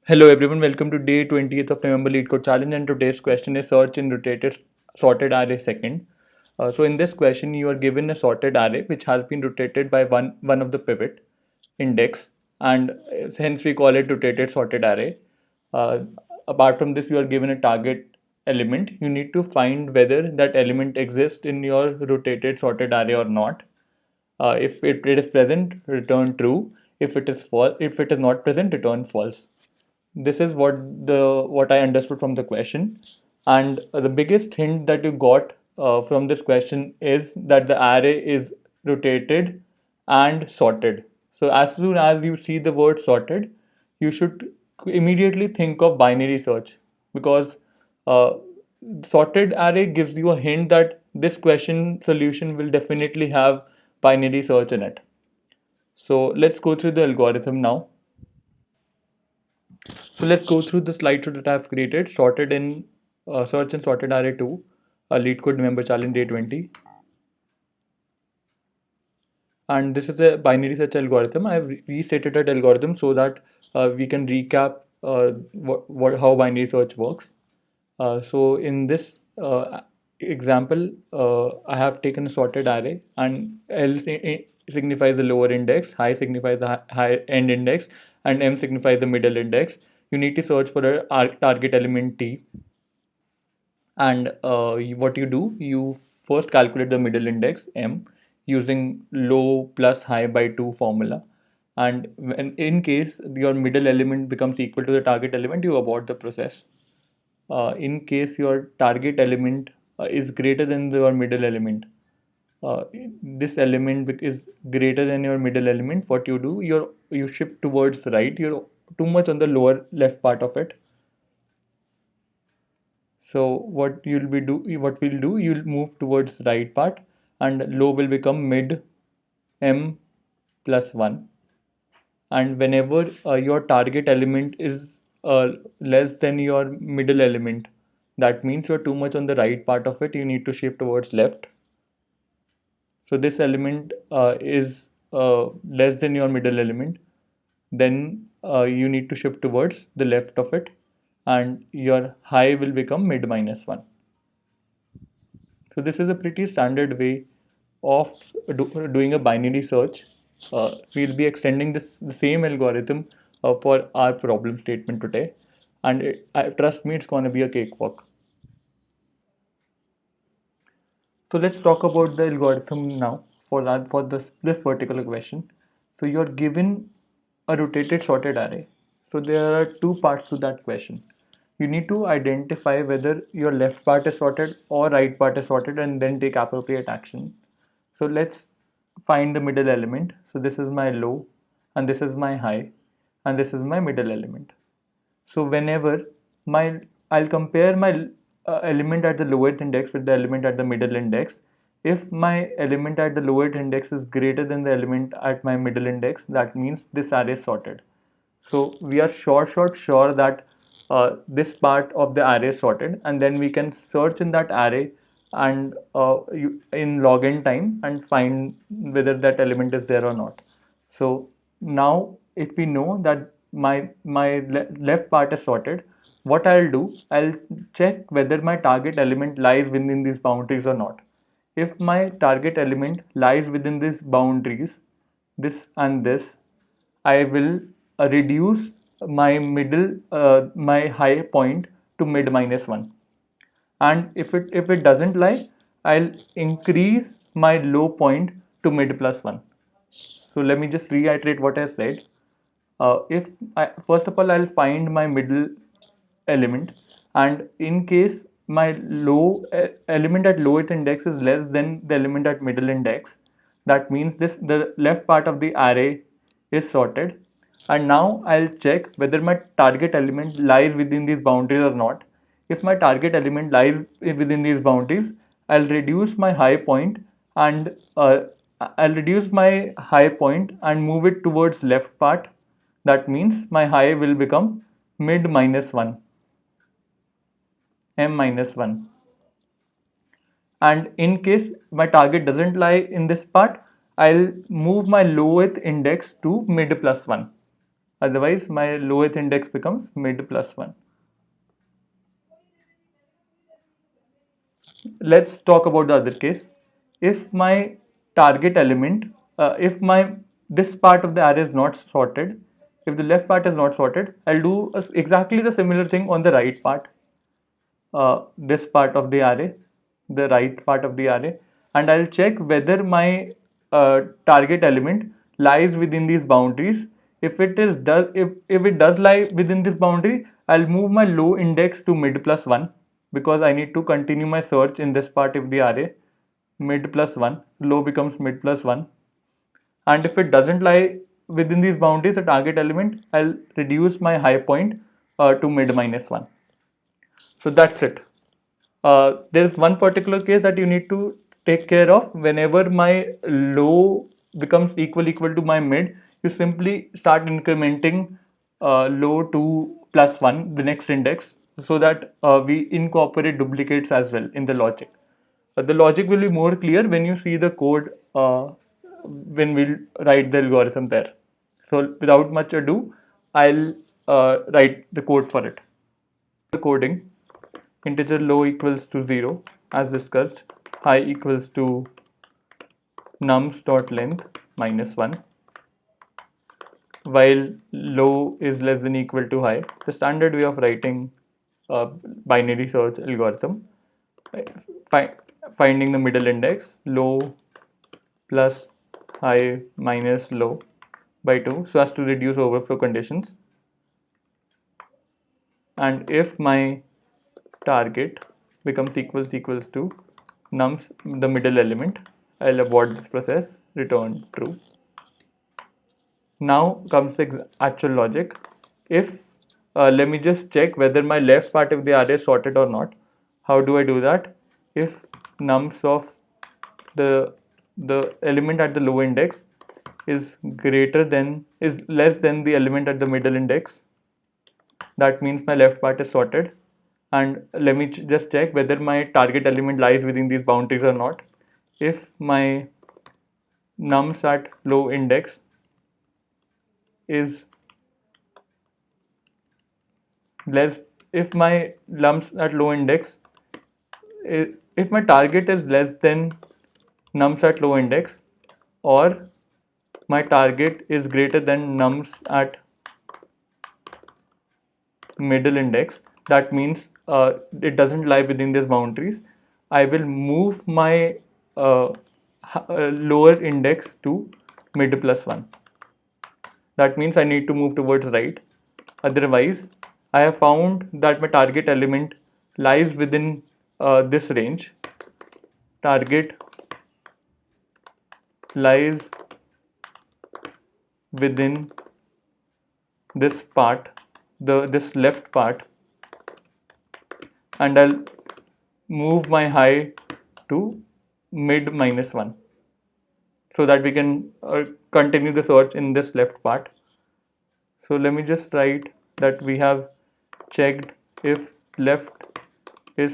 Hello everyone, welcome to day 20th of November Lead Code Challenge, and today's question is search in rotated sorted array second. So in this question you are given a sorted array which has been rotated by one of the pivot index, and hence we call it rotated sorted array. Uh, Apart from this, you are given a target element. You need to find whether that element exists in your rotated sorted array or not. If it is present, return true. If it is not present, return false. This is what I understood from the question, and the biggest hint that you got from this question is that the array is rotated and sorted. So as soon as you see the word sorted, you should immediately think of binary search, because uh, sorted array gives you a hint that this question solution will definitely have binary search in it. So let's go through the algorithm now. So let's go through the slideshow that I've created, sorted in search and sorted array 2, a lead code member challenge day 20. And this is a binary search algorithm. I've restated that algorithm so that we can recap how binary search works. So in this example, I have taken a sorted array, and L signifies the lower index, high signifies the high end index, and M signifies the middle index. You need to search for a target element T, and what you do, you first calculate the middle index M using low plus high by 2 formula, and in case your middle element becomes equal to the target element, you abort the process. In case your target element is greater than your middle element, uh, this element is greater than your middle element, what you do, you shift towards right, you're too much on the lower left part of it. So what we'll do, you'll move towards right part, and low will become mid M plus 1. And whenever your target element is less than your middle element, that means you're too much on the right part of it, you need to shift towards left. So this element is less than your middle element, then you need to shift towards the left of it, and your high will become mid minus 1. So this is a pretty standard way of doing a binary search. We'll be extending the same algorithm for our problem statement today, and trust me, it's going to be a cakewalk. So let's talk about the algorithm now for this particular question. So you're given a rotated sorted array. So there are two parts to that question. You need to identify whether your left part is sorted or right part is sorted, and then take appropriate action. So let's find the middle element. So this is my low, and this is my high, and this is my middle element. So whenever my I'll compare my element at the lowest index with the element at the middle index. If my element at the lowest index is greater than the element at my middle index, that means this array is sorted. So we are sure that this part of the array is sorted, and then we can search in that array and in log n time and find whether that element is there or not. So now if we know that left part is sorted, what I'll do, I'll check whether my target element lies within these boundaries or not. If my target element lies within these boundaries, this and this, I will reduce my high point to mid minus 1. And if it doesn't lie, I'll increase my low point to mid plus 1. So let me just reiterate what I said. If I, First of all, I'll find my middle element, and in case my element at lowest index is less than the element at middle index, that means the left part of the array is sorted. And now I'll check whether my target element lies within these boundaries or not. If my target element lies within these boundaries, I'll reduce my high point and move it towards left part. That means my high will become mid minus 1, M minus 1. And in case my target doesn't lie in this part, I'll move my lowest index to mid plus 1. Otherwise, my lowest index becomes mid plus 1. Let's talk about the other case. If my target element, if my this part of the array is not sorted, if the left part is not sorted, I'll do exactly the similar thing on the right part, this part of the array, the right part of the array, and I'll check whether my target element lies within these boundaries. If it does lie within this boundary, I'll move my low index to mid plus 1 because I need to continue my search in this part of the array. Mid plus 1, low becomes mid plus 1, and if it doesn't lie within these boundaries, the target element, I'll reduce my high point to mid minus 1. So that's it. There's one particular case that you need to take care of. Whenever my low becomes equal to my mid, you simply start incrementing low to plus 1, the next index, so that we incorporate duplicates as well in the logic. The logic will be more clear when you see the code, when we'll write the algorithm there. So without much ado, I'll write the code for it. The coding, integer low equals to 0 as discussed, high equals to nums dot length minus 1, while low is less than equal to high. The standard way of writing a binary search algorithm, fi finding the middle index, low plus high minus low by 2, so as to reduce overflow conditions. And if my target becomes equals to nums, the middle element, I'll abort this process, return true. Now comes the actual logic. If let me just check whether my left part of the array is sorted or not. How do I do that? If nums of the element at the low index is less than the element at the middle index, that means my left part is sorted. And let me just check whether my target element lies within these boundaries or not. If my nums at low index is less, if my nums at low index, if my target is less than nums at low index, or my target is greater than nums at middle index, that means it doesn't lie within these boundaries. I will move my lower index to mid plus 1. That means I need to move towards right. Otherwise, I have found that my target element lies within this range. Target lies within this part, this left part, and I'll move my high to mid minus 1 so that we can continue the search in this left part. So let me just write that we have checked if left is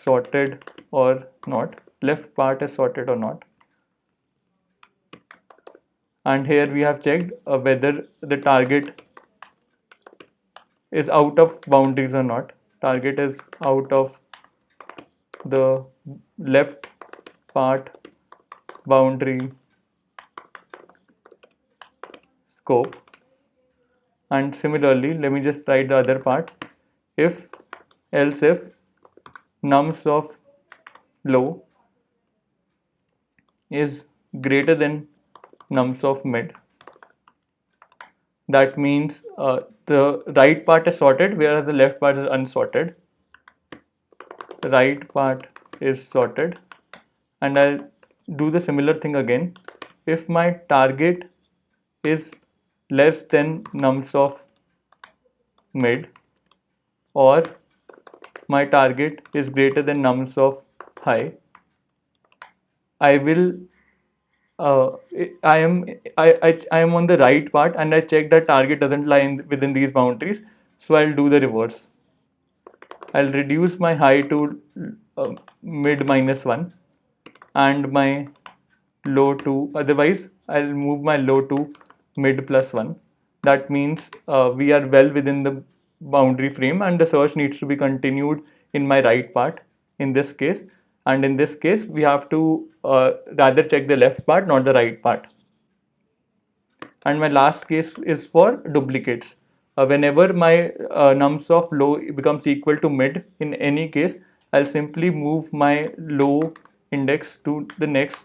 sorted or not, left part is sorted or not, and here we have checked whether the target is out of boundaries or not. Target is out of the left part boundary scope. And similarly, let me just write the other part. If else if nums of low is greater than nums of mid, that means the right part is sorted whereas the left part is unsorted. The right part is sorted, and I'll do the similar thing again. If my target is less than nums of mid, or my target is greater than nums of high, I will I am on the right part and I check that target doesn't lie within these boundaries, so I'll do the reverse. I'll reduce my high to mid minus 1 and my low to, otherwise I'll move my low to mid plus 1. that means we are well within the boundary frame and the search needs to be continued in my right part in this case. And in this case, we have to rather check the left part, not the right part. And my last case is for duplicates. Whenever my nums of low becomes equal to mid in any case, I'll simply move my low index to the next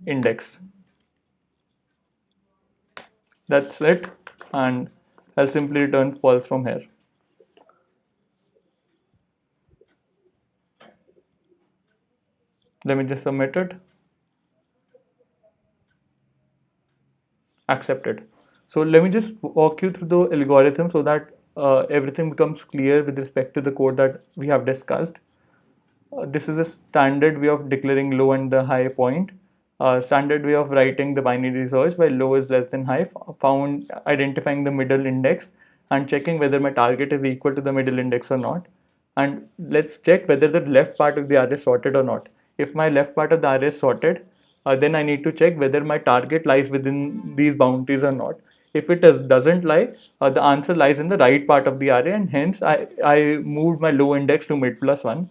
index. That's it, and I'll simply return false from here. Let me just submit it. Accepted. So let me just walk you through the algorithm so that everything becomes clear with respect to the code that we have discussed. This is a standard way of declaring low and the high point. Standard way of writing the binary search where low is less than high, found identifying the middle index and checking whether my target is equal to the middle index or not. And let's check whether the left part of the array is sorted or not. If my left part of the array is sorted, then I need to check whether my target lies within these boundaries or not. If it doesn't lie, the answer lies in the right part of the array, and hence I moved my low index to mid plus 1.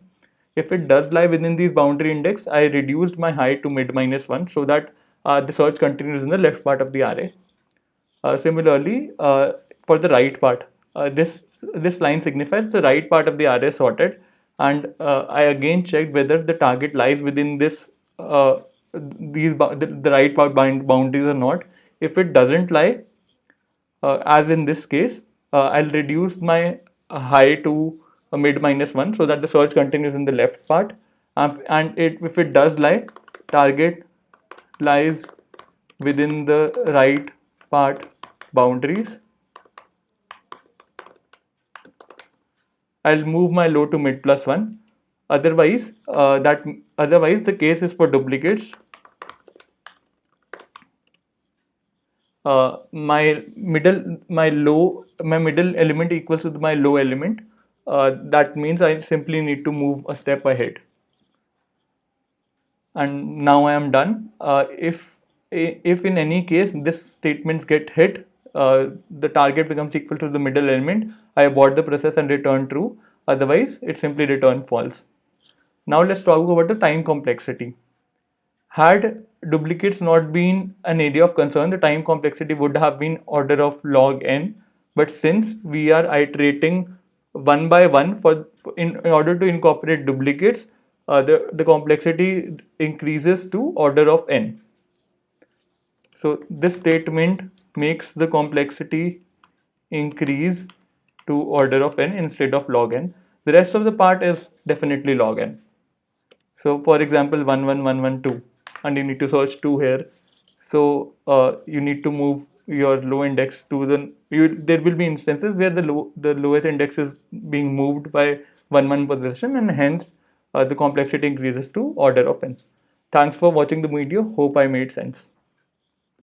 If it does lie within these boundary index, I reduced my high to mid minus 1 so that the search continues in the left part of the array. Similarly, for the right part, this line signifies the right part of the array sorted, and I again checked whether the target lies within this the right part boundaries or not. If it doesn't lie, as in this case, I'll reduce my high to a mid minus 1 so that the search continues in the left part. And if it does lie, target lies within the right part boundaries. I'll move my low to mid plus 1. Otherwise the case is for duplicates. My middle element equals to my low element. That means I simply need to move a step ahead. And now I am done. If in any case this statements get hit, the target becomes equal to the middle element, I abort the process and return true. Otherwise, it simply return false. Now let's talk about the time complexity. Had duplicates not been an area of concern, the time complexity would have been order of log n. But since we are iterating one by one in order to incorporate duplicates, the complexity increases to order of n. So this statement makes the complexity increase to order of n instead of log n. The rest of the part is definitely log n. So for example, 1 1 1 1 2, and you need to search 2 here. So you need to move your low index to there will be instances where the lowest index is being moved by 1 position, and hence the complexity increases to order of n. Thanks for watching the video. Hope I made sense.